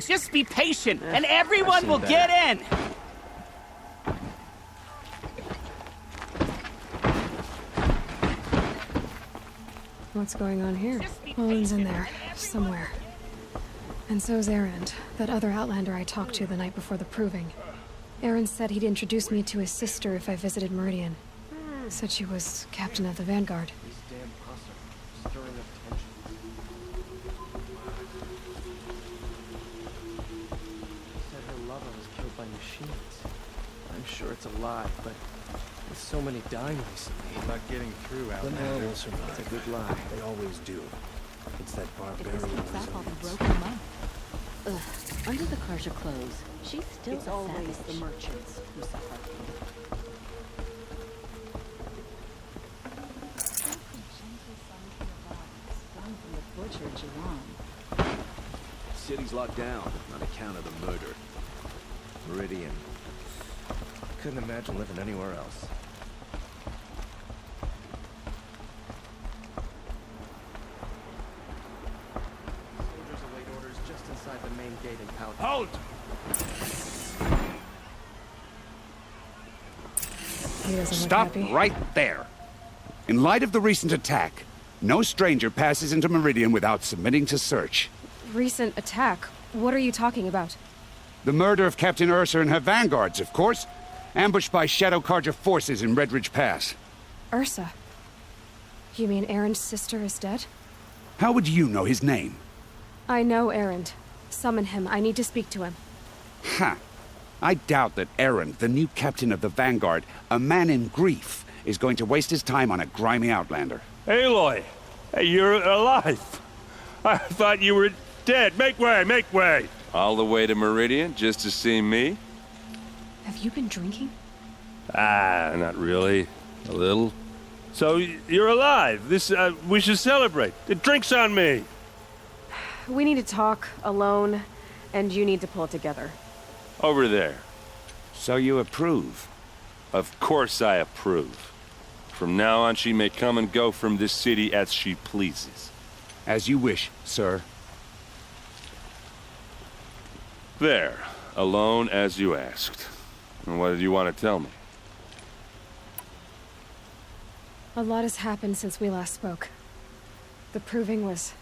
Just be patient, and everyone will get in. What's going on here? Olin's in there, somewhere. And so's Erend, that other Outlander I talked to the night before the proving. Erend said he'd introduce me to his sister if I visited Meridian. Said she was captain of the Vanguard. These damn Hussar, stirring up tension. Said her lover was killed by machines. I'm sure it's a lie, but with so many dying recently. Not getting through, Outlander. The man will survive. It's a good lie. They always do. It's that barbarian. It looks like all the broken money. Ugh, under the Karja clothes, she's still It's a always savage. the merchants who suffer. From the butcher, Jiwan. City's locked down on account of the murder. Meridian. Couldn't imagine living anywhere else. Soldiers await orders just inside the main gate in Powder. Halt! He doesn't Stop look happy. right there. In light of the recent attack, no stranger passes into Meridian without submitting to search. Recent attack? What are you talking about? The murder of Captain Ursa and her vanguards, of course. Ambushed by Shadow Karja forces in Redridge Pass. Ursa? You mean Erend's sister is dead? How would you know his name? I know Erend. Summon him. I need to speak to him. Ha! I doubt that Erend, the new captain of the Vanguard, a man in grief, is going to waste his time on a grimy outlander. Aloy! Hey, you're alive! I thought you were dead. Make way, make way! All the way to Meridian just to see me? Have you been drinking? Ah, not really. A little. So, you're alive. We should celebrate. The drink's on me. We need to talk, alone, and you need to pull it together. Over there. So you approve? Of course I approve. From now on, she may come and go from this city as she pleases. As you wish, sir. There. Alone as you asked. And what did you want to tell me? A lot has happened since we last spoke. The Proving was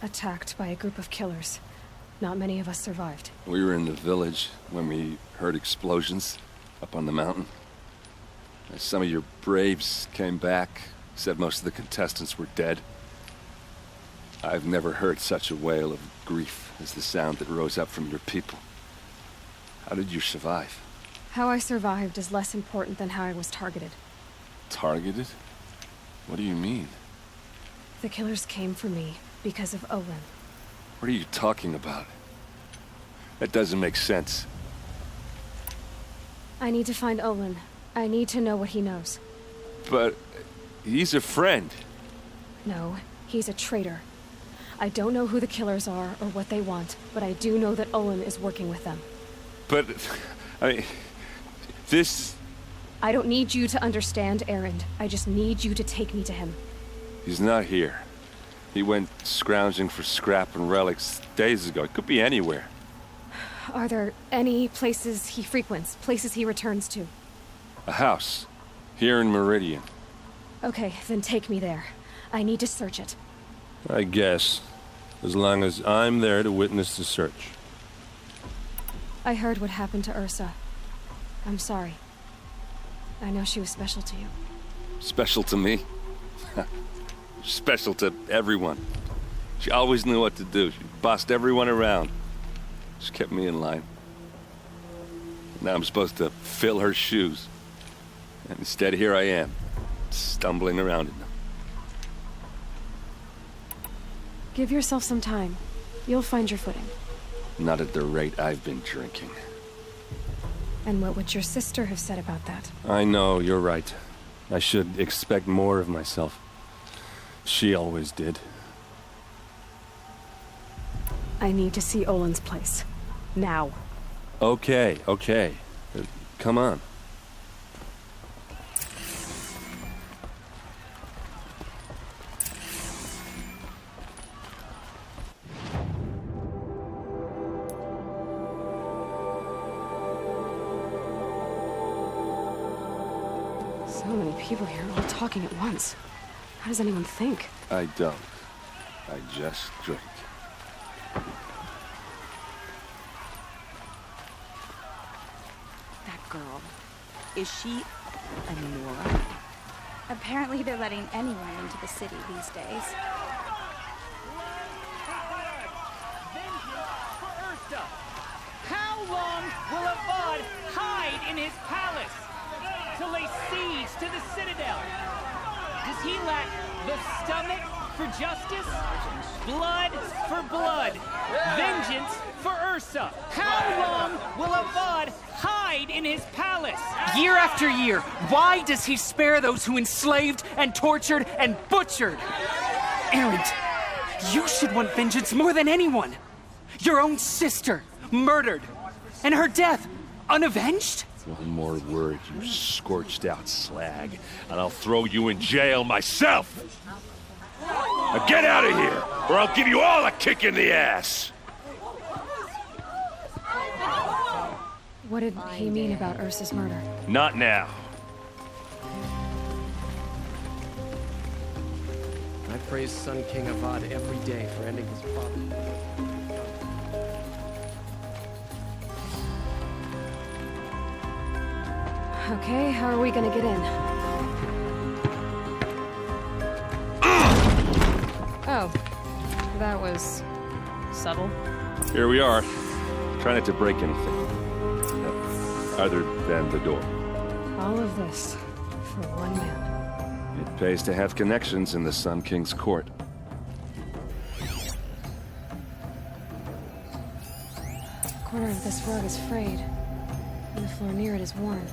attacked by a group of killers. Not many of us survived. We were in the village when we heard explosions up on the mountain. And some of your braves came back, said most of the contestants were dead. I've never heard such a wail of grief as the sound that rose up from your people. How did you survive? How I survived is less important than how I was targeted. Targeted? What do you mean? The killers came for me because of Olin. What are you talking about? That doesn't make sense. I need to find Olin. I need to know what he knows. But he's a friend. No, he's a traitor. I don't know who the killers are or what they want, but I do know that Olin is working with them. But, I mean, this... I don't need you to understand, Erend. I just need you to take me to him. He's not here. He went scrounging for scrap and relics days ago. It could be anywhere. Are there any places he frequents, places he returns to? A house. Here in Meridian. Okay, then take me there. I need to search it. I guess. As long as I'm there to witness the search. I heard what happened to Ursa. I'm sorry. I know she was special to you. Special to me? Special to everyone. She always knew what to do. She bossed everyone around. She kept me in line. Now I'm supposed to fill her shoes. And instead, here I am, stumbling around in them. Give yourself some time. You'll find your footing. Not at the rate I've been drinking. And what would your sister have said about that? I know, you're right. I should expect more of myself. She always did. I need to see Olin's place. Now. Okay. Come on. So many people here, all talking at once. How does anyone think? I don't. I just drink. That girl. Is she a Nora? Apparently they're letting anyone into the city these days. How long will Avad hide in his palace? To lay siege to the Citadel? Does he lack the stomach for justice? Blood for blood. Vengeance for Ursa. How long will Avad hide in his palace? Year after year, why does he spare those who enslaved and tortured and butchered? Erend, you should want vengeance more than anyone. Your own sister, murdered, and her death, unavenged? One more word, you scorched out slag, and I'll throw you in jail myself! Now get out of here, or I'll give you all a kick in the ass! What did he mean about Ursa's murder? Not now. I praise Sun King Avad every day for ending his father. Okay, how are we gonna get in? Oh, that was subtle. Here we are. Try not to break anything. Other than the door. All of this for one man. It pays to have connections in the Sun King's court. The corner of this rug is frayed, and the floor near it is worn.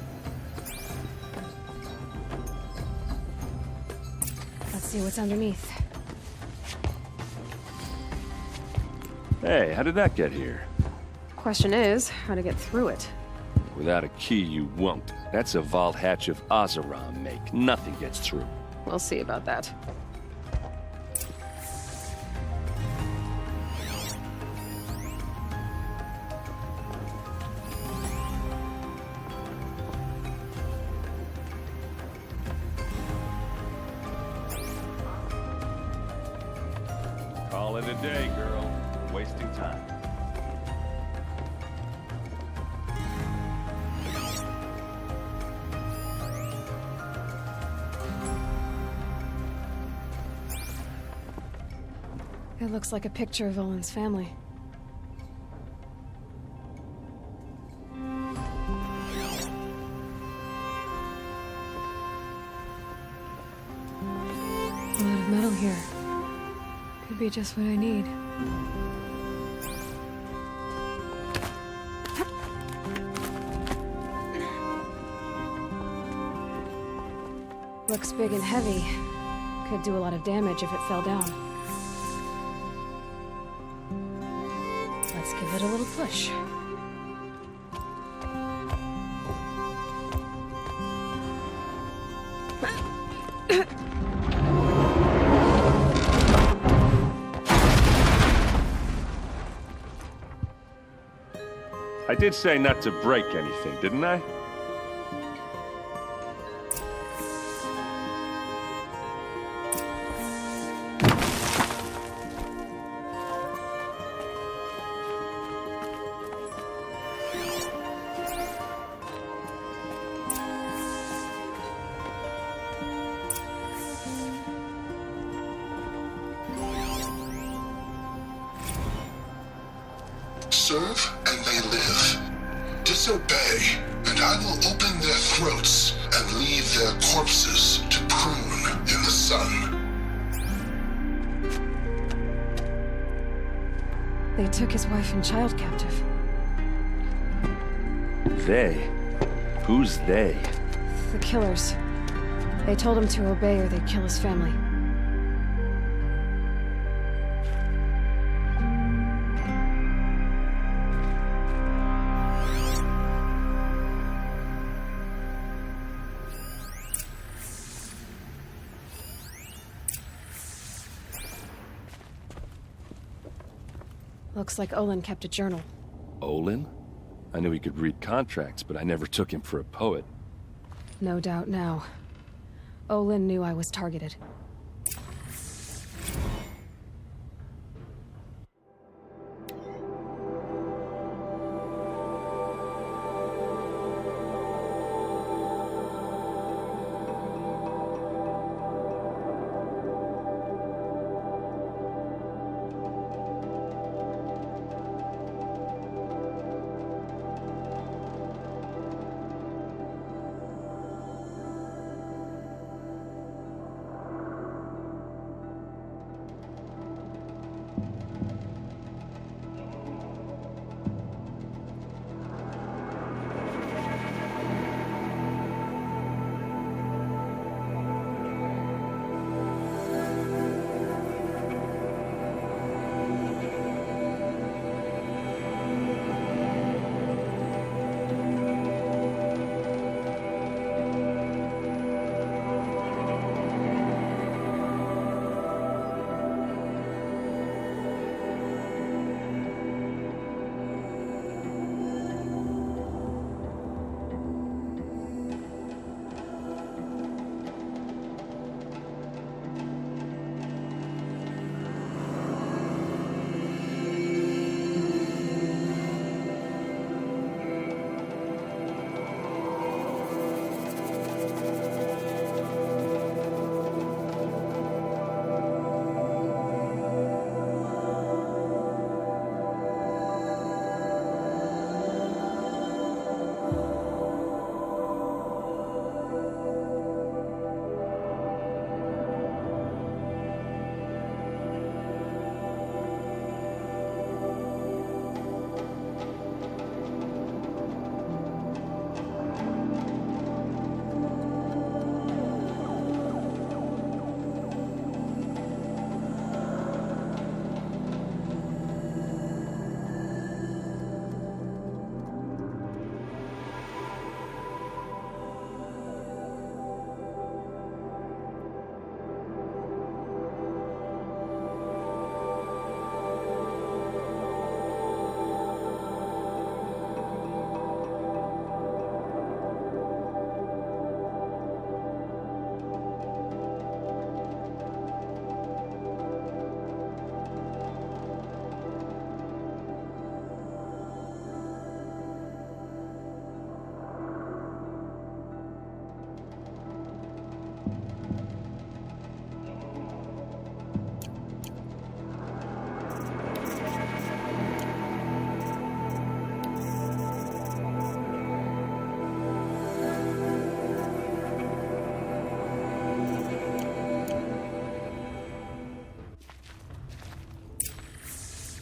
Let's see what's underneath. Hey, how did that get here? Question is, how to get through it. Without a key, you won't. That's a vault hatch of Oseram make. Nothing gets through. We'll see about that. Call it a day, girl. We're wasting time. It looks like a picture of Olin's family. A lot of metal here. Could be just what I need. Looks big and heavy. Could do a lot of damage if it fell down. Let's give it a little push. I did say not to break anything, didn't I? Serve and they live. Disobey, and I will open their throats and leave their corpses to prune in the sun. They took his wife and child captive. They? Who's they? The killers. They told him to obey or they'd kill his family. Looks like Olin kept a journal. Olin? I knew he could read contracts, but I never took him for a poet. No doubt now. Olin knew I was targeted.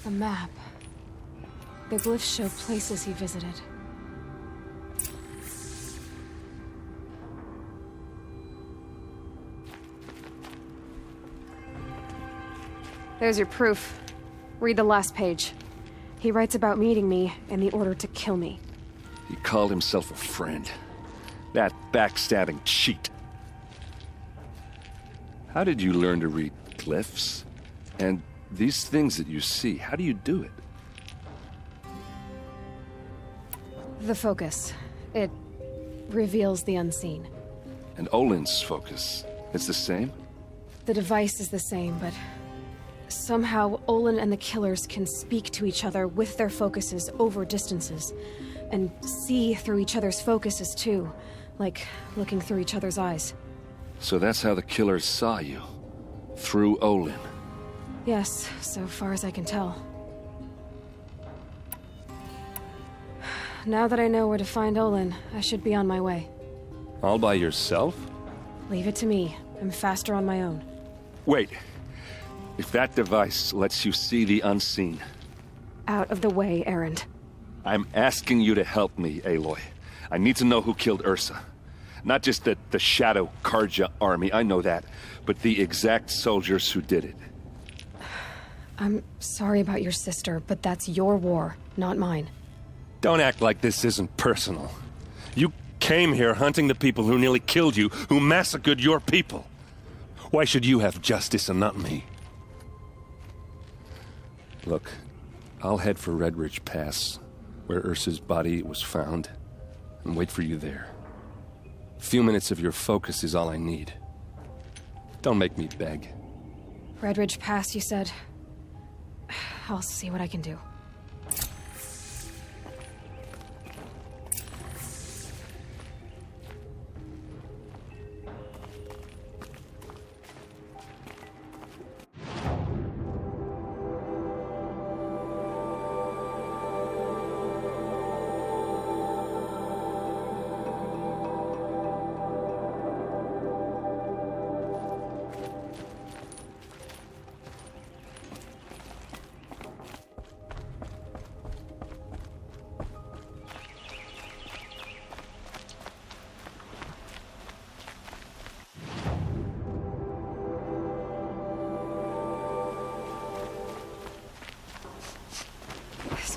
A map. The glyphs show places he visited. There's your proof. Read the last page. He writes about meeting me and the order to kill me. He called himself a friend. That backstabbing cheat. How did you learn to read glyphs? And these things that you see, how do you do it? The focus. It reveals the unseen. And Olin's focus, it's the same? The device is the same, but somehow Olin and the killers can speak to each other with their focuses over distances, and see through each other's focuses too, like looking through each other's eyes. So that's how the killers saw you? Through Olin? Yes, so far as I can tell. Now that I know where to find Olin, I should be on my way. All by yourself? Leave it to me. I'm faster on my own. Wait. If that device lets you see the unseen... Out of the way, Erend. I'm asking you to help me, Aloy. I need to know who killed Ursa. Not just the Shadow Karja army, I know that, but the exact soldiers who did it. I'm sorry about your sister, but that's your war, not mine. Don't act like this isn't personal. You came here hunting the people who nearly killed you, who massacred your people. Why should you have justice and not me? Look, I'll head for Red Ridge Pass, where Ursa's body was found, and wait for you there. A few minutes of your focus is all I need. Don't make me beg. Red Ridge Pass, you said. I'll see what I can do.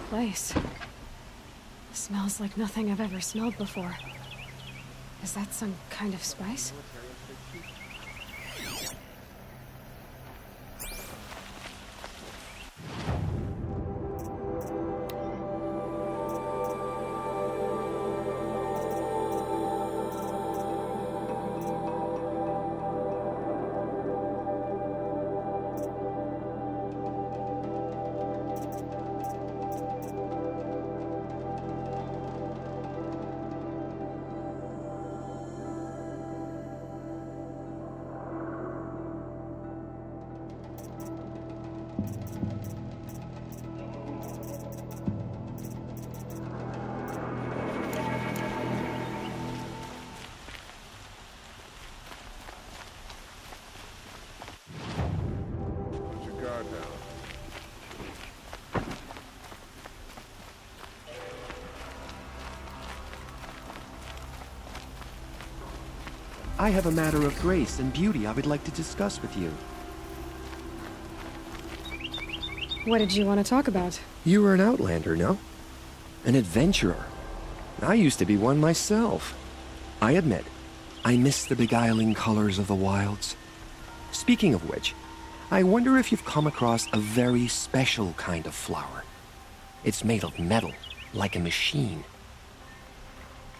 Place. Smells like nothing I've ever smelled before. Is that some kind of spice? I have a matter of grace and beauty I would like to discuss with you. What did you want to talk about? You were an outlander, no? An adventurer. I used to be one myself. I admit, I miss the beguiling colors of the wilds. Speaking of which, I wonder if you've come across a very special kind of flower. It's made of metal, like a machine.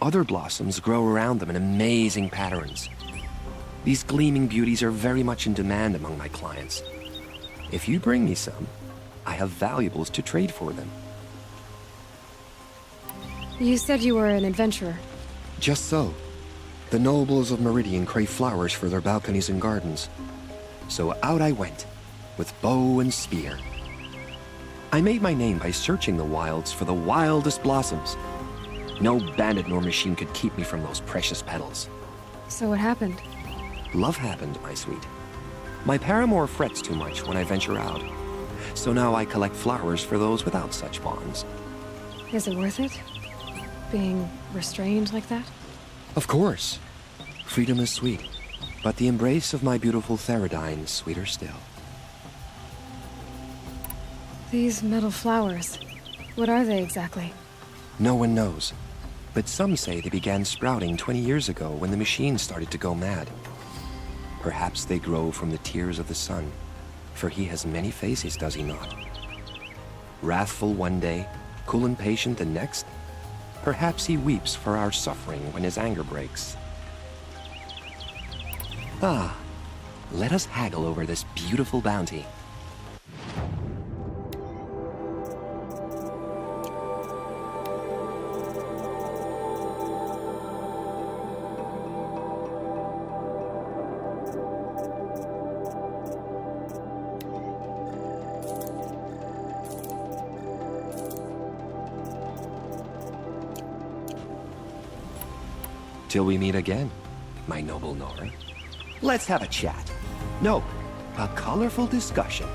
Other blossoms grow around them in amazing patterns. These gleaming beauties are very much in demand among my clients. If you bring me some, I have valuables to trade for them. You said you were an adventurer. Just so. The nobles of Meridian crave flowers for their balconies and gardens. So out I went, with bow and spear. I made my name by searching the wilds for the wildest blossoms. No bandit nor machine could keep me from those precious petals. So what happened? Love happened, my sweet. My paramour frets too much when I venture out. So now I collect flowers for those without such bonds. Is it worth it? Being restrained like that? Of course. Freedom is sweet, but the embrace of my beautiful Theradine is sweeter still. These metal flowers, what are they exactly? No one knows, but some say they began sprouting 20 years ago when the machine started to go mad. Perhaps they grow from the tears of the sun, for he has many faces, does he not? Wrathful one day, cool and patient the next. Perhaps he weeps for our suffering when his anger breaks. Ah, let us haggle over this beautiful bounty. Till we meet again, my noble Nora. Let's have a chat. No, a colorful discussion.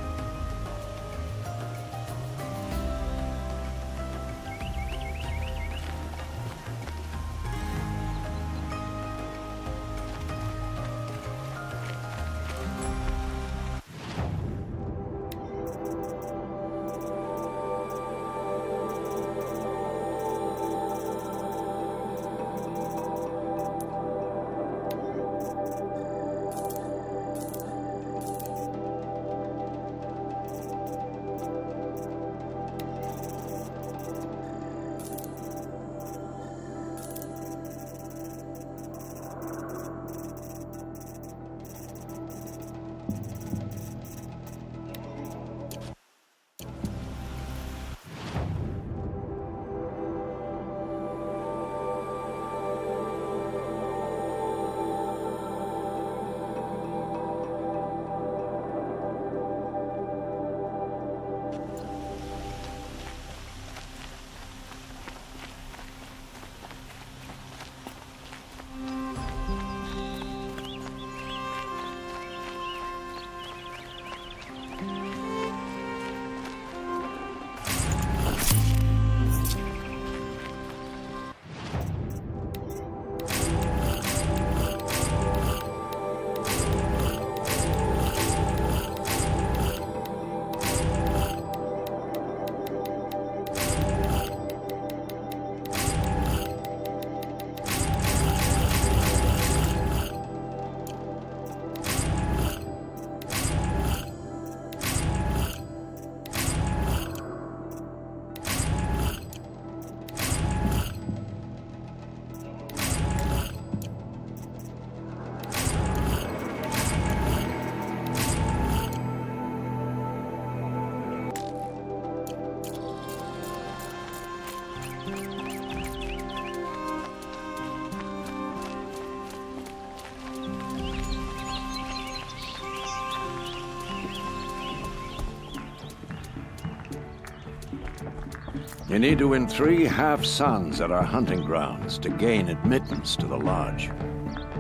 You need to win 3 half-suns at our hunting grounds to gain admittance to the lodge.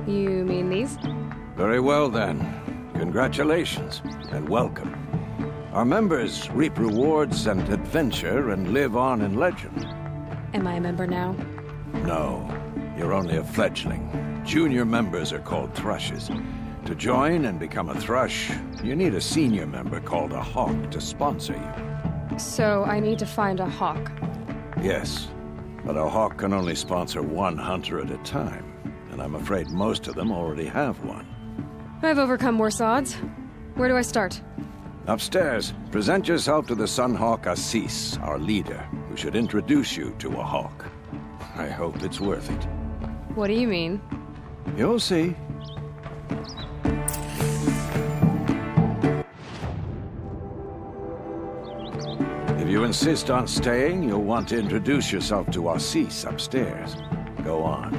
You mean these? Very well, then. Congratulations, and welcome. Our members reap rewards and adventure and live on in legend. Am I a member now? No, you're only a fledgling. Junior members are called thrushes. To join and become a thrush, you need a senior member called a hawk to sponsor you. So I need to find a hawk. Yes, but a hawk can only sponsor 1 hunter at a time, and I'm afraid most of them already have one. I've overcome worse odds. Where do I start? Upstairs, present yourself to the Sunhawk Assis, our leader, who should introduce you to a hawk. I hope it's worth it. What do you mean? You'll see. If you insist on staying, you'll want to introduce yourself to Assis upstairs. Go on.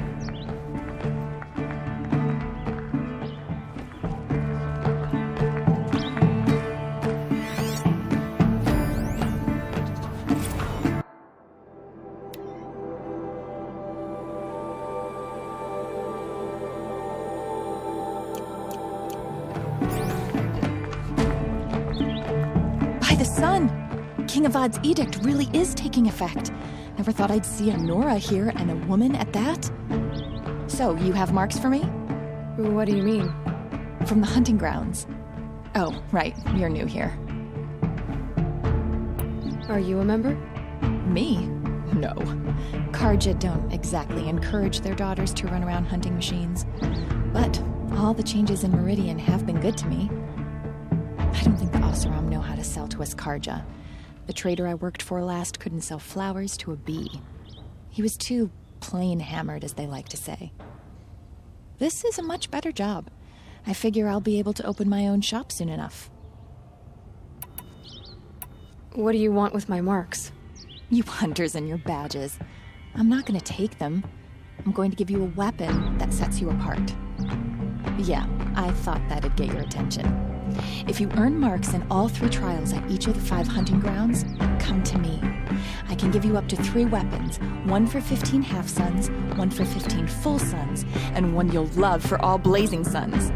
By the sun! King Avad's edict really is taking effect. Never thought I'd see a Nora here, and a woman at that. So, you have marks for me? What do you mean? From the hunting grounds. Oh, right, you're new here. Are you a member? Me? No. Carja don't exactly encourage their daughters to run around hunting machines. But all the changes in Meridian have been good to me. I don't think the Oseram know how to sell to us Carja. The trader I worked for last couldn't sell flowers to a bee. He was too plain hammered, as they like to say. This is a much better job. I figure I'll be able to open my own shop soon enough. What do you want with my marks? You hunters and your badges. I'm not going to take them. I'm going to give you a weapon that sets you apart. Yeah, I thought that'd get your attention. If you earn marks in all 3 trials at each of the 5 hunting grounds, come to me. I can give you up to 3 weapons, 1 for 15 half-suns, 1 for 15 full suns, and 1 you'll love for all blazing suns.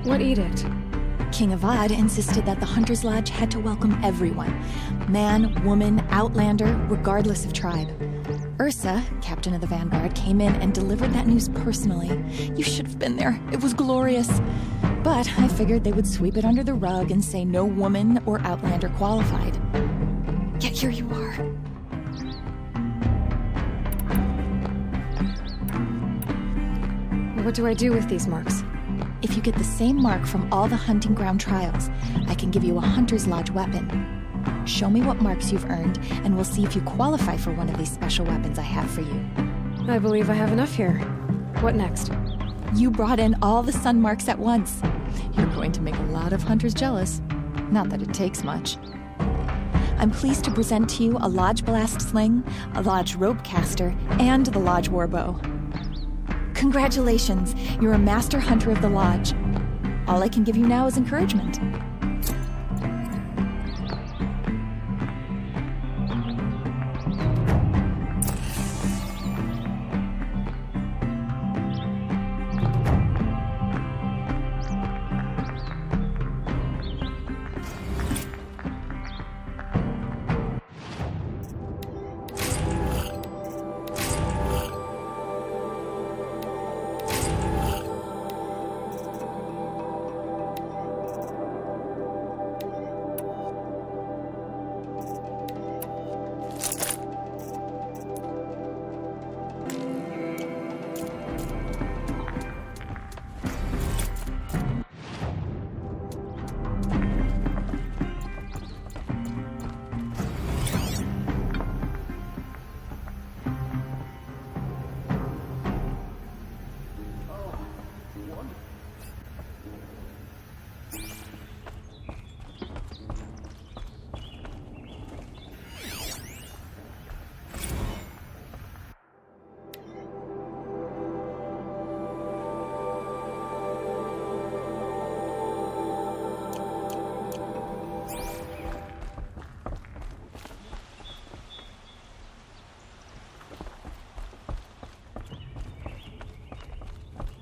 What edict? King Avad insisted that the Hunter's Lodge had to welcome everyone. Man, woman, outlander, regardless of tribe. Ursa, captain of the Vanguard, came in and delivered that news personally. You should have been there. It was glorious. But I figured they would sweep it under the rug and say no woman or outlander qualified. Yet here you are. What do I do with these marks? If you get the same mark from all the hunting ground trials, I can give you a Hunter's Lodge weapon. Show me what marks you've earned, and we'll see if you qualify for one of these special weapons I have for you. I believe I have enough here. What next? You brought in all the sun marks at once. You're going to make a lot of hunters jealous. Not that it takes much. I'm pleased to present to you a Lodge Blast Sling, a Lodge Rope Caster, and the Lodge Warbow. Congratulations, you're a Master Hunter of the Lodge. All I can give you now is encouragement.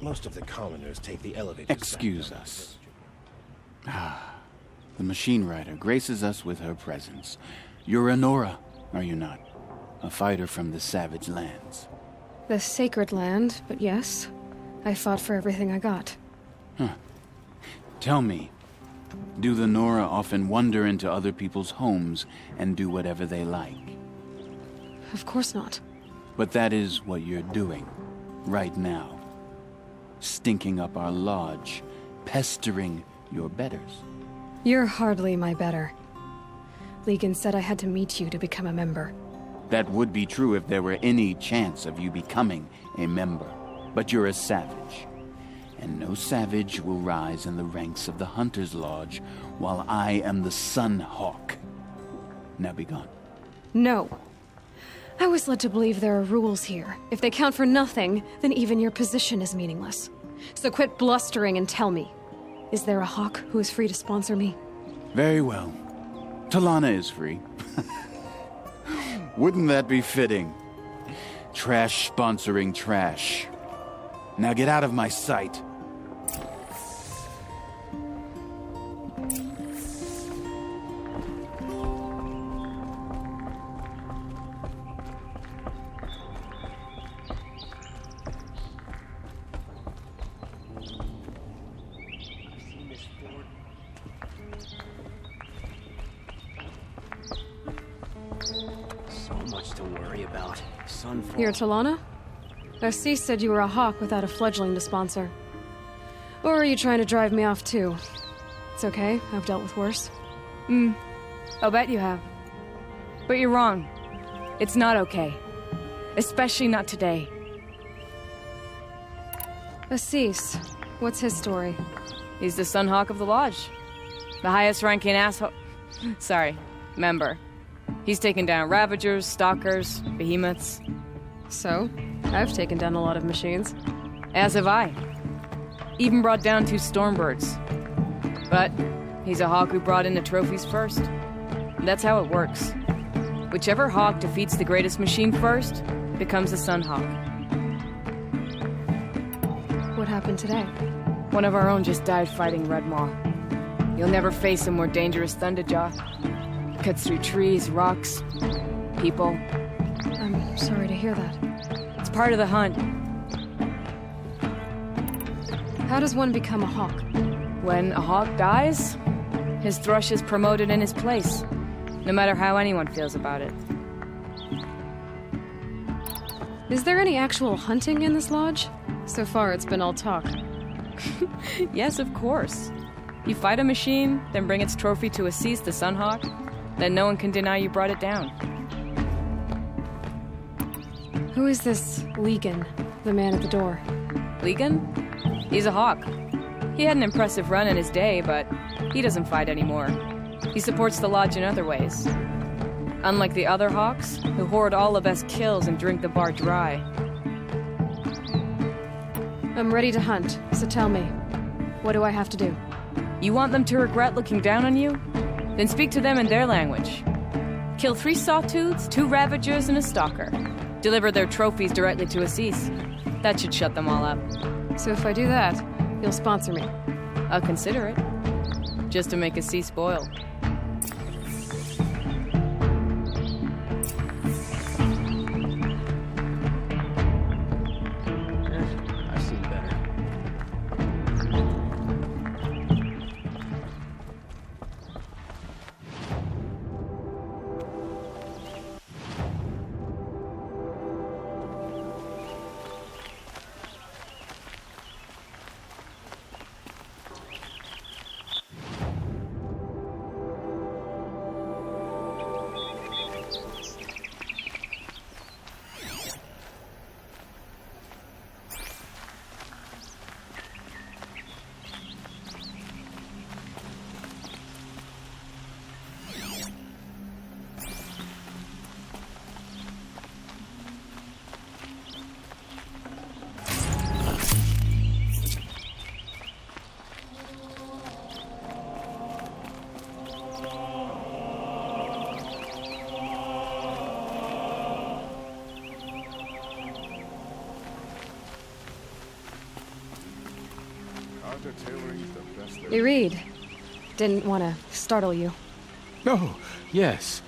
Most of the commoners take the elevator. Excuse us. The machine rider graces us with her presence. You're a Nora, are you not? A fighter from the Savage Lands. The Sacred Land, but yes. I fought for everything I got. Huh. Tell me, do the Nora often wander into other people's homes and do whatever they like? Of course not. But that is what you're doing, right now. Stinking up our lodge, pestering your betters. You're hardly my better. Legan said I had to meet you to become a member. That would be true if there were any chance of you becoming a member. But you're a savage. And no savage will rise in the ranks of the Hunter's Lodge while I am the Sun Hawk. Now be gone. No. I was led to believe there are rules here. If they count for nothing, then even your position is meaningless. So quit blustering and tell me. Is there a Hawk who is free to sponsor me? Very well. Talana is free. Wouldn't that be fitting? Trash sponsoring trash. Now get out of my sight. You're Talana? Assis said you were a Hawk without a fledgling to sponsor. Or are you trying to drive me off too? It's okay, I've dealt with worse. I'll bet you have. But you're wrong. It's not okay. Especially not today. Assis, what's his story? He's the Sun Hawk of the Lodge. The highest ranking asshole... Sorry, member. He's taken down Ravagers, Stalkers, Behemoths. So? I've taken down a lot of machines. As have I. Even brought down 2 Stormbirds. But he's a Hawk who brought in the trophies first. That's how it works. Whichever Hawk defeats the greatest machine first becomes a Sun Hawk. What happened today? One of our own just died fighting Red Maw. You'll never face a more dangerous Thunderjaw. Cuts through trees, rocks, people. I'm sorry to hear that. It's part of the hunt. How does one become a Hawk? When a Hawk dies, his thrush is promoted in his place, no matter how anyone feels about it. Is there any actual hunting in this lodge? So far, it's been all talk. Yes, of course. You fight a machine, then bring its trophy to Assis the Sunhawk, then no one can deny you brought it down. Who is this Legan, the man at the door? Legan? He's a Hawk. He had an impressive run in his day, but he doesn't fight anymore. He supports the Lodge in other ways. Unlike the other Hawks, who hoard all the best kills and drink the bar dry. I'm ready to hunt, so tell me, what do I have to do? You want them to regret looking down on you? Then speak to them in their language. Kill 3 Sawtooths, 2 Ravagers, and a Stalker. Deliver their trophies directly to Assis. That should shut them all up. So if I do that, you'll sponsor me? I'll consider it. Just to make Assis spoil. I've seen better. Irid. Didn't want to startle you. Oh, yes.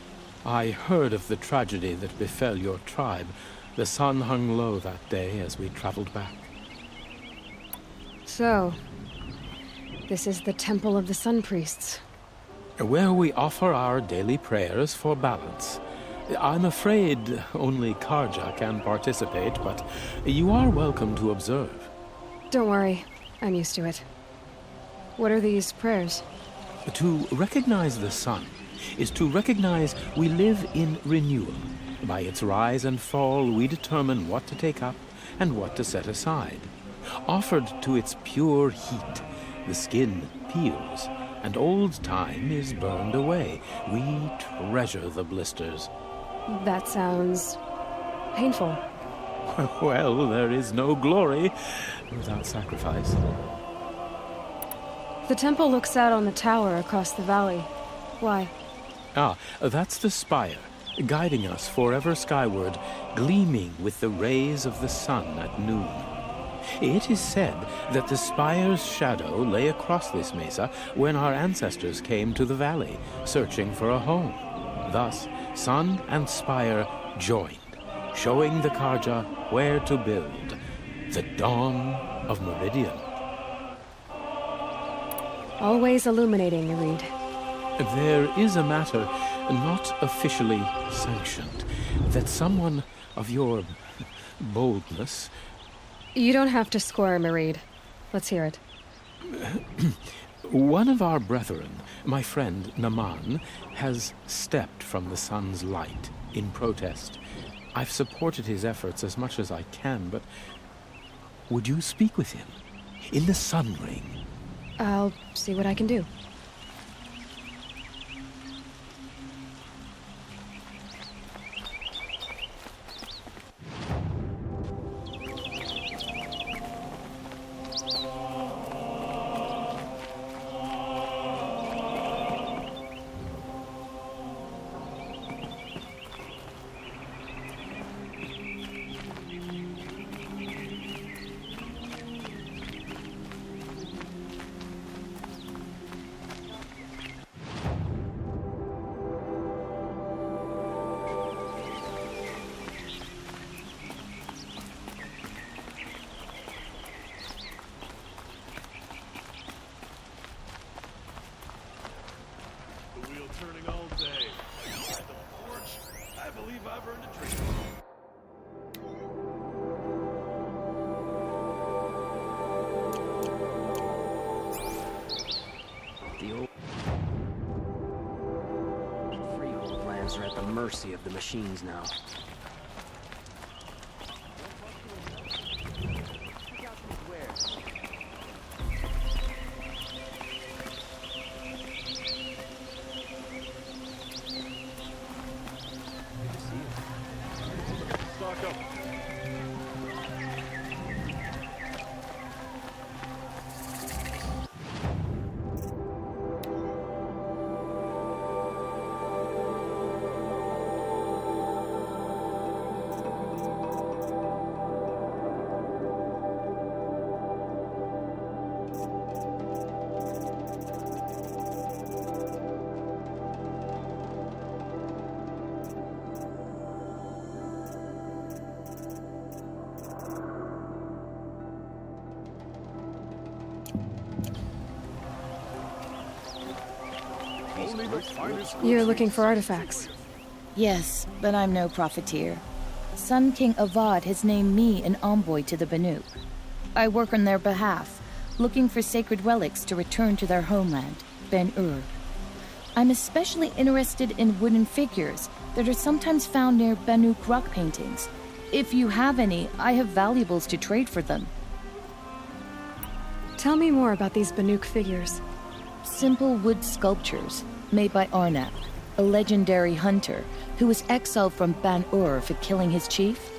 I heard of the tragedy that befell your tribe. The sun hung low that day as we traveled back. So, this is the Temple of the Sun Priests. Where we offer our daily prayers for balance. I'm afraid only Karja can participate, but you are welcome to observe. Don't worry, I'm used to it. What are these prayers? To recognize the sun is to recognize we live in renewal. By its rise and fall, we determine what to take up and what to set aside. Offered to its pure heat, the skin peels, and old time is burned away. We treasure the blisters. That sounds painful. Well, there is no glory without sacrifice. The temple looks out on the tower across the valley. Why? That's the spire, guiding us forever skyward, gleaming with the rays of the sun at noon. It is said that the spire's shadow lay across this mesa when our ancestors came to the valley, searching for a home. Thus, sun and spire joined, showing the Karja where to build. The dawn of Meridian. Always illuminating, Irid. There is a matter not officially sanctioned, that someone of your boldness... You don't have to squirm, Irid. Let's hear it. One of our brethren, my friend Naman, has stepped from the sun's light in protest. I've supported his efforts as much as I can, but would you speak with him in the Sun Ring? I'll see what I can do. Are at the mercy of the machines now. You're looking for artifacts? Yes, but I'm no profiteer. Sun King Avad has named me an envoy to the Banuk. I work on their behalf, looking for sacred relics to return to their homeland, Ben-Ur. I'm especially interested in wooden figures that are sometimes found near Banuk rock paintings. If you have any, I have valuables to trade for them. Tell me more about these Banuk figures. Simple wood sculptures made by Arnap, a legendary hunter who was exiled from Ban-Ur for killing his chief.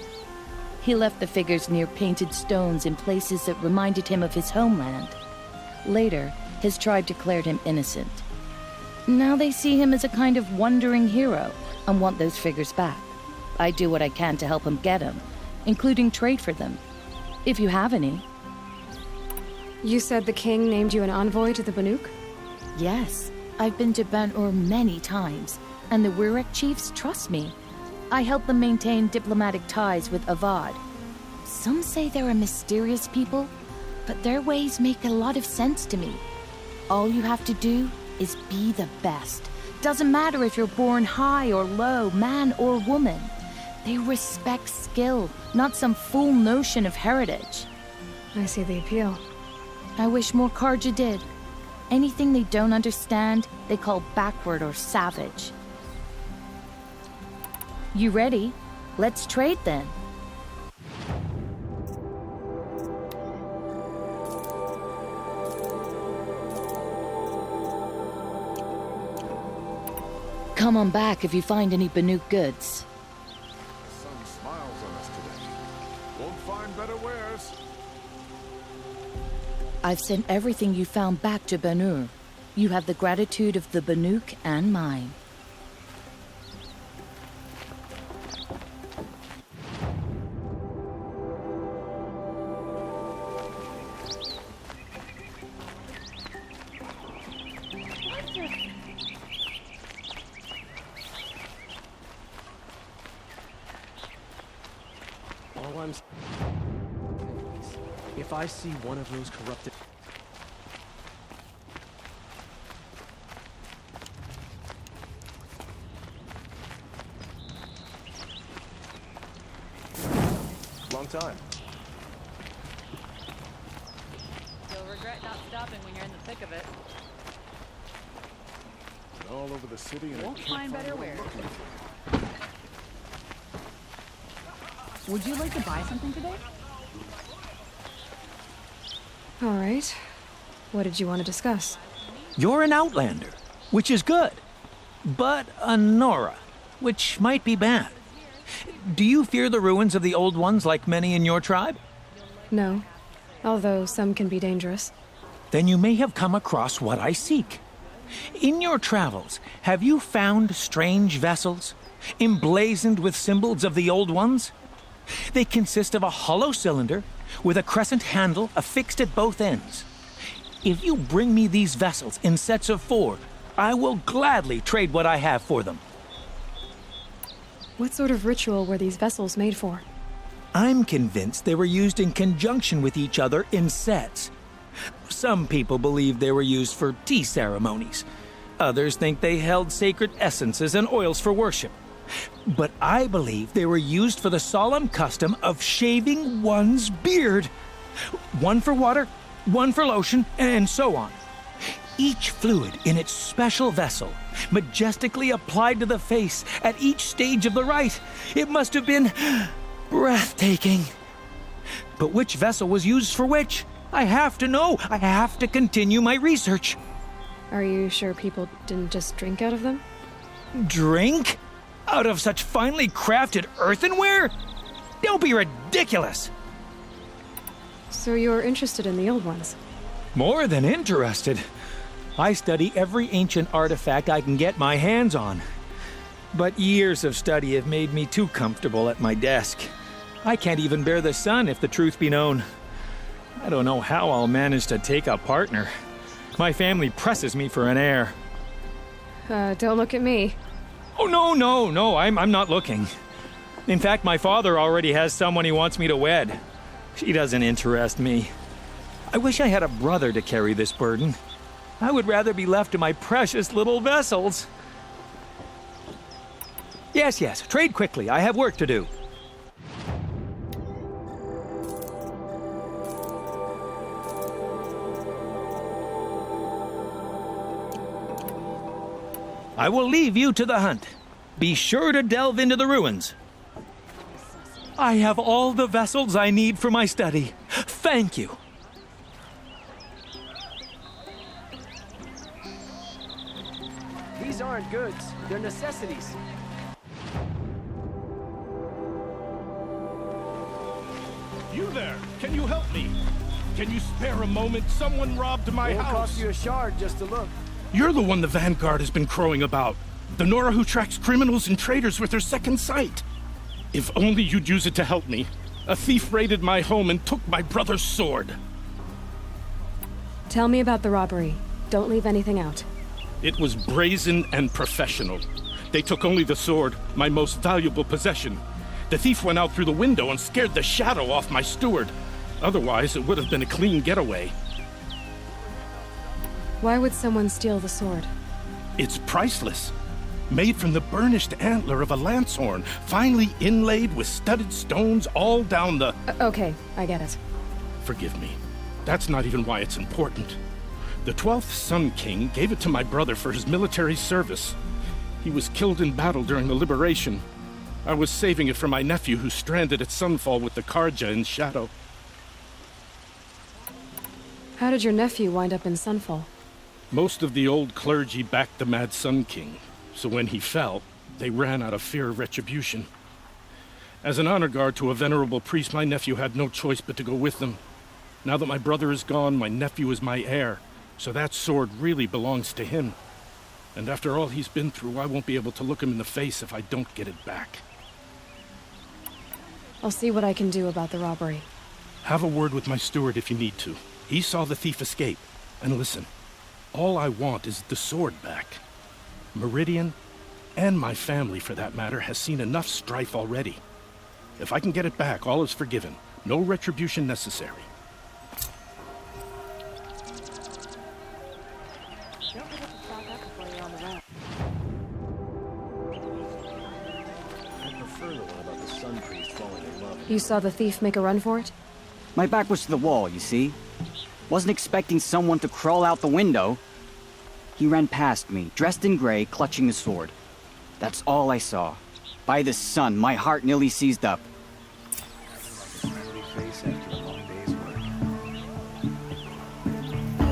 He left the figures near painted stones in places that reminded him of his homeland. Later, his tribe declared him innocent. Now they see him as a kind of wandering hero and want those figures back. I do what I can to help him get them, including trade for them. If you have any. You said the king named you an envoy to the Banuk? Yes. I've been to Ben-Ur many times, and the Wirek chiefs trust me. I help them maintain diplomatic ties with Avad. Some say they're a mysterious people, but their ways make a lot of sense to me. All you have to do is be the best. Doesn't matter if you're born high or low, man or woman. They respect skill, not some fool notion of heritage. I see the appeal. I wish more Carja did. Anything they don't understand, they call backward or savage. You ready? Let's trade then. Come on back if you find any Banuk goods. The sun smiles on us today. Won't find better wares. I've sent everything you found back to Ben-Ur. You have the gratitude of the Banuk and mine. All I'm... If I see one of those corrupted... Long time. You'll regret not stopping when you're in the thick of it. All over the city and Won't I can't find better what I'm wear. looking for. Would you like to buy something today? All right. What did you want to discuss? You're an Outlander, which is good. But a Nora, which might be bad. Do you fear the ruins of the Old Ones like many in your tribe? No. Although some can be dangerous. Then you may have come across what I seek. In your travels, have you found strange vessels, emblazoned with symbols of the Old Ones? They consist of a hollow cylinder with a crescent handle affixed at both ends. If you bring me these vessels in sets of 4, I will gladly trade what I have for them. What sort of ritual were these vessels made for? I'm convinced they were used in conjunction with each other in sets. Some people believe they were used for tea ceremonies. Others think they held sacred essences and oils for worship. But I believe they were used for the solemn custom of shaving one's beard. One for water, one for lotion, and so on. Each fluid in its special vessel, majestically applied to the face at each stage of the rite. It must have been breathtaking. But which vessel was used for which? I have to know. I have to continue my research. Are you sure people didn't just drink out of them? Drink? Out of such finely crafted earthenware? Don't be ridiculous! So you're interested in the Old Ones? More than interested. I study every ancient artifact I can get my hands on. But years of study have made me too comfortable at my desk. I can't even bear the sun, if the truth be known. I don't know how I'll manage to take a partner. My family presses me for an heir. Don't look at me. Oh, no, I'm not looking. In fact, my father already has someone he wants me to wed. She doesn't interest me. I wish I had a brother to carry this burden. I would rather be left to my precious little vessels. Yes, trade quickly. I have work to do. I will leave you to the hunt. Be sure to delve into the ruins. I have all the vessels I need for my study. Thank you. These aren't goods, they're necessities. You there! Can you help me? Can you spare a moment? Someone robbed my house. Won't cost you a shard just to look. You're the one the Vanguard has been crowing about. The Nora who tracks criminals and traitors with her second sight. If only you'd use it to help me. A thief raided my home and took my brother's sword. Tell me about the robbery. Don't leave anything out. It was brazen and professional. They took only the sword, my most valuable possession. The thief went out through the window and scared the shadow off my steward. Otherwise, it would have been a clean getaway. Why would someone steal the sword? It's priceless. Made from the burnished antler of a lancehorn, finely inlaid with studded stones all down the... Okay, I get it. Forgive me. That's not even why it's important. The 12th Sun King gave it to my brother for his military service. He was killed in battle during the Liberation. I was saving it for my nephew who's stranded at Sunfall with the Karja in Shadow. How did your nephew wind up in Sunfall? Most of the old clergy backed the Mad Sun King, so when he fell, they ran out of fear of retribution. As an honor guard to a venerable priest, my nephew had no choice but to go with them. Now that my brother is gone, my nephew is my heir, so that sword really belongs to him. And after all he's been through, I won't be able to look him in the face if I don't get it back. I'll see what I can do about the robbery. Have a word with my steward if you need to. He saw the thief escape. And listen, all I want is the sword back. Meridian, and my family for that matter, has seen enough strife already. If I can get it back, all is forgiven. No retribution necessary. You saw the thief make a run for it? My back was to the wall, you see. Wasn't expecting someone to crawl out the window. He ran past me, dressed in gray, clutching the sword. That's all I saw. By the sun, my heart nearly seized up.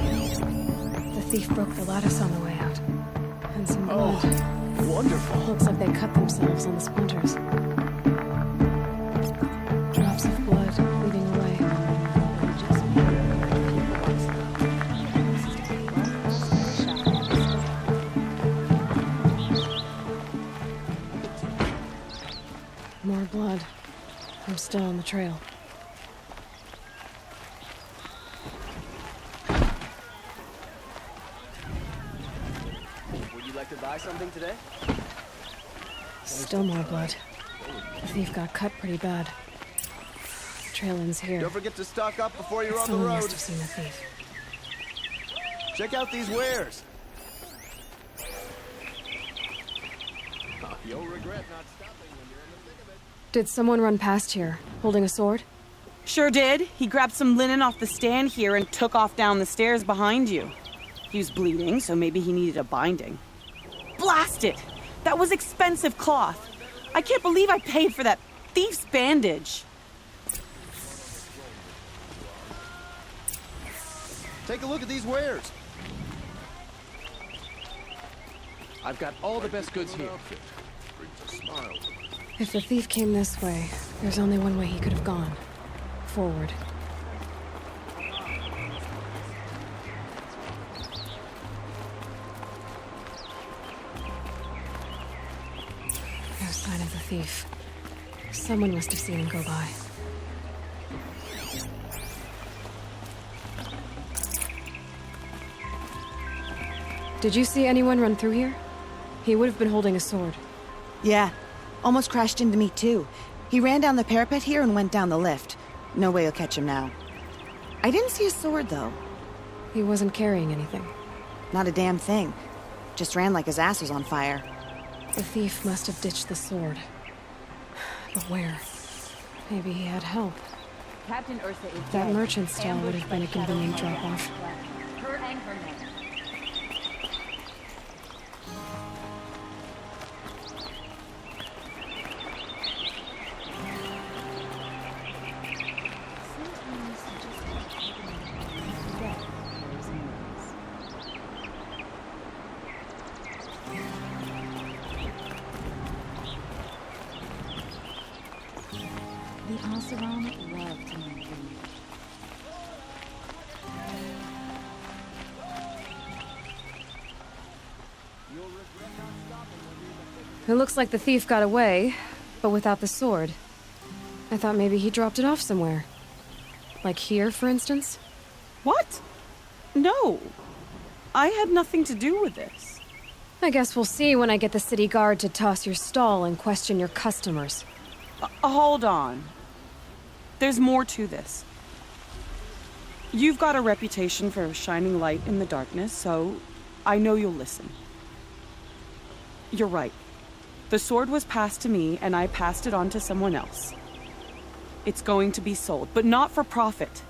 The thief broke the lattice on the way out. And some blood. Oh, wonderful. Looks like they cut themselves on the splinters. Drops of blood leading away. More blood. I'm still on the trail. Would you like to buy something today? Still more blood. The thief got cut pretty bad. The trail ends here. Don't forget to stock up before you're on the Someone road. must have seen the thief. Check out these wares. You'll regret not stopping when you're in the thick of it. Did someone run past here, holding a sword? Sure did. He grabbed some linen off the stand here and took off down the stairs behind you. He was bleeding, so maybe he needed a binding. Blast it! That was expensive cloth. I can't believe I paid for that thief's bandage. Take a look at these wares. I've got all the best goods here. If the thief came this way, there's only one way he could have gone. Forward. No sign of the thief. Someone must have seen him go by. Did you see anyone run through here? He would have been holding a sword. Yeah. Almost crashed into me, too. He ran down the parapet here and went down the lift. No way you'll catch him now. I didn't see a sword, though. He wasn't carrying anything. Not a damn thing. Just ran like his ass was on fire. The thief must have ditched the sword. But where? Maybe he had help. Captain Ursa is That dead. merchant stall would have been a convenient drop-off. Her and her men. The Oseram love to know you. It looks like the thief got away, but without the sword. I thought maybe he dropped it off somewhere. Like here, for instance? What? No. I had nothing to do with this. I guess we'll see when I get the city guard to toss your stall and question your customers. Hold on. There's more to this. You've got a reputation for shining light in the darkness, so I know you'll listen. You're right. The sword was passed to me, and I passed it on to someone else. It's going to be sold, but not for profit.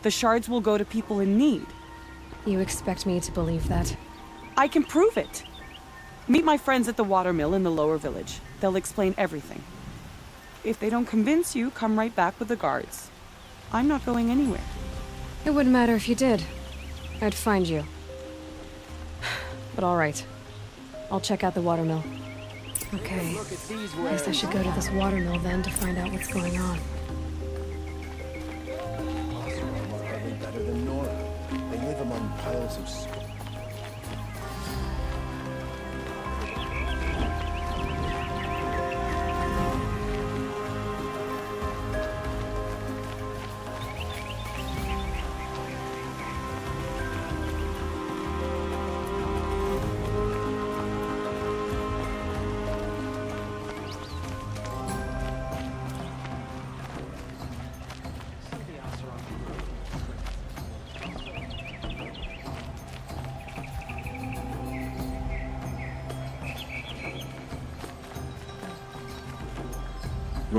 The shards will go to people in need. You expect me to believe that? I can prove it. Meet my friends at the watermill in the lower village. They'll explain everything. If they don't convince you, come right back with the guards. I'm not going anywhere. It wouldn't matter if you did. I'd find you. But all right. I'll check out the watermill. Okay. Guess I should go to this watermill then to find out what's going on. Better than Nora. They live among piles of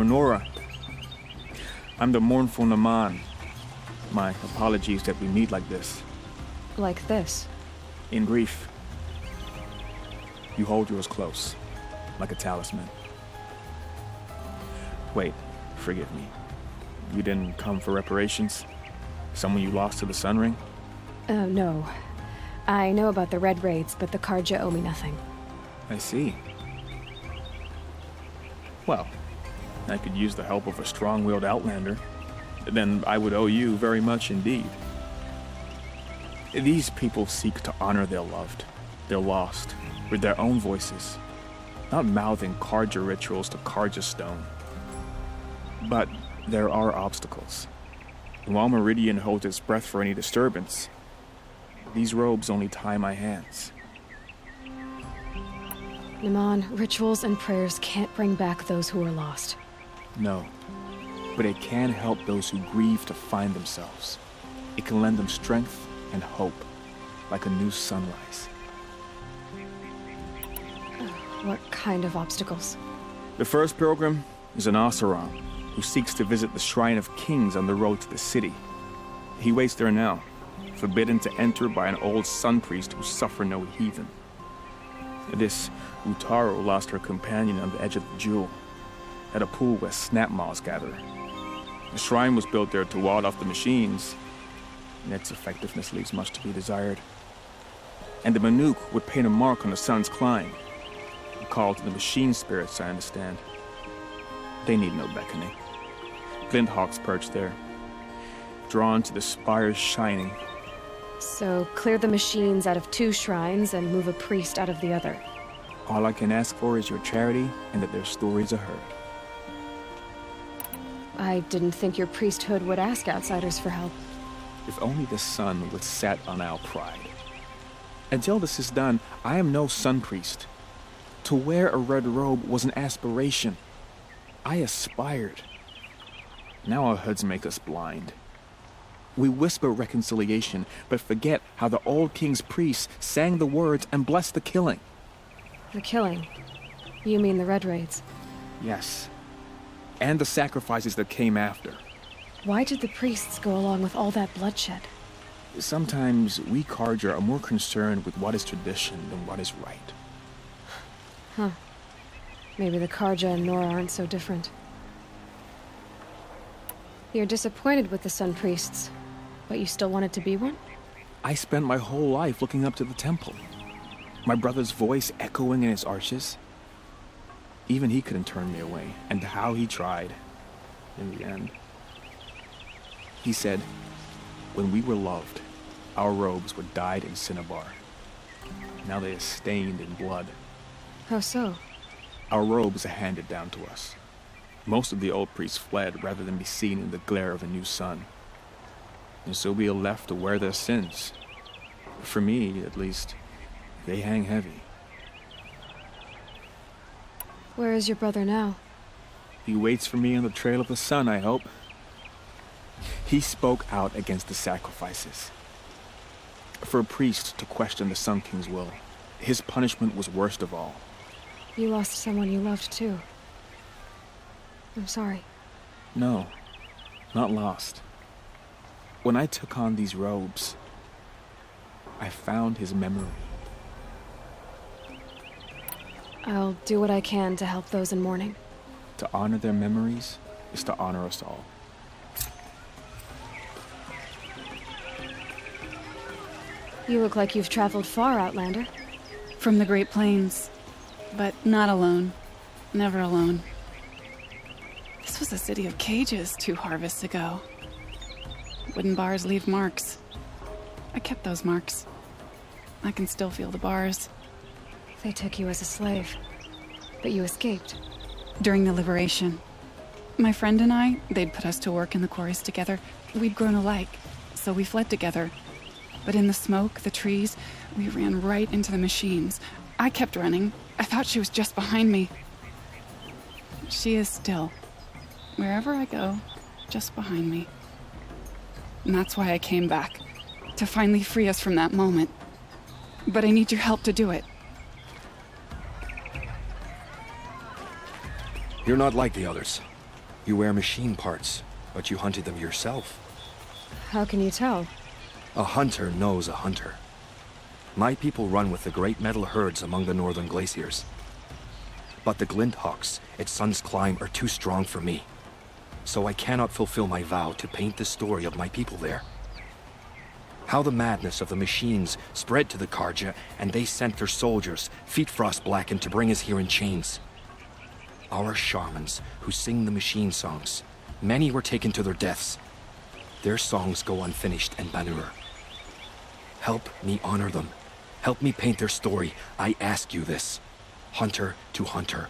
Nora. I'm the mournful Naman. My apologies that we meet like this. Like this? In grief. You hold yours close, like a talisman. Wait, forgive me. You didn't come for reparations? Someone you lost to the Sun Ring? No. I know about the Red Raids, but the Karja owe me nothing. I see. Well, I could use the help of a strong-willed outlander. Then I would owe you very much indeed. These people seek to honor their loved, their lost, with their own voices, not mouthing Karja rituals to Karja stone. But there are obstacles. And while Meridian holds its breath for any disturbance, these robes only tie my hands. Naman, rituals and prayers can't bring back those who are lost. No, but it can help those who grieve to find themselves. It can lend them strength and hope, like a new sunrise. What kind of obstacles? The first pilgrim is an Oseram, who seeks to visit the Shrine of Kings on the road to the city. He waits there now, forbidden to enter by an old sun priest who suffer no heathen. This Utaru lost her companion on the edge of the jewel, at a pool where snap moths gather. The shrine was built there to ward off the machines, and its effectiveness leaves much to be desired. And the Manuk would paint a mark on the sun's climb, a call to the machine spirits, I understand. They need no beckoning. Glinthawks perch there, drawn to the spire's shining. So clear the machines out of two shrines and move a priest out of the other. All I can ask for is your charity and that their stories are heard. I didn't think your priesthood would ask outsiders for help. If only the sun would set on our pride. Until this is done, I am no sun priest. To wear a red robe was an aspiration. I aspired. Now our hoods make us blind. We whisper reconciliation, but forget how the old king's priests sang the words and blessed the killing. The killing? You mean the Red Raids? Yes. And the sacrifices that came after. Why did the priests go along with all that bloodshed? Sometimes we Karja are more concerned with what is tradition than what is right. Huh. Maybe the Karja and Nora aren't so different. You're disappointed with the Sun Priests, but you still wanted to be one? I spent my whole life looking up to the temple. My brother's voice echoing in its arches. Even he couldn't turn me away, and how he tried, in the end. He said, when we were loved, our robes were dyed in cinnabar. Now they are stained in blood. How so? Our robes are handed down to us. Most of the old priests fled rather than be seen in the glare of a new sun. and so we are left to wear their sins. For me, at least, they hang heavy. Where is your brother now? He waits for me on the trail of the sun, I hope. He spoke out against the sacrifices. For a priest to question the Sun King's will, his punishment was worst of all. You lost someone you loved too. I'm sorry. No, not lost. When I took on these robes, I found his memory. I'll do what I can to help those in mourning. To honor their memories is to honor us all. You look like you've traveled far, Outlander. From the Great Plains. But not alone. Never alone. This was a city of cages 2 harvests ago. Wooden bars leave marks. I kept those marks. I can still feel the bars. They took you as a slave, but you escaped. During the liberation. My friend and I, they'd put us to work in the quarries together. We'd grown alike, so we fled together. But in the smoke, the trees, we ran right into the machines. I kept running. I thought she was just behind me. She is still. Wherever I go, just behind me. And that's why I came back. To finally free us from that moment. But I need your help to do it. You're not like the others. You wear machine parts, but you hunted them yourself. How can you tell? A hunter knows a hunter. My people run with the great metal herds among the northern glaciers. But the Glinthawks at Sun's Climb are too strong for me. So I cannot fulfill my vow to paint the story of my people there. How the madness of the machines spread to the Carja, and they sent their soldiers, feet frost blackened, to bring us here in chains. Our shamans, who sing the machine songs, many were taken to their deaths. Their songs go unfinished in Banur. Help me honor them. Help me paint their story. I ask you this. Hunter to hunter.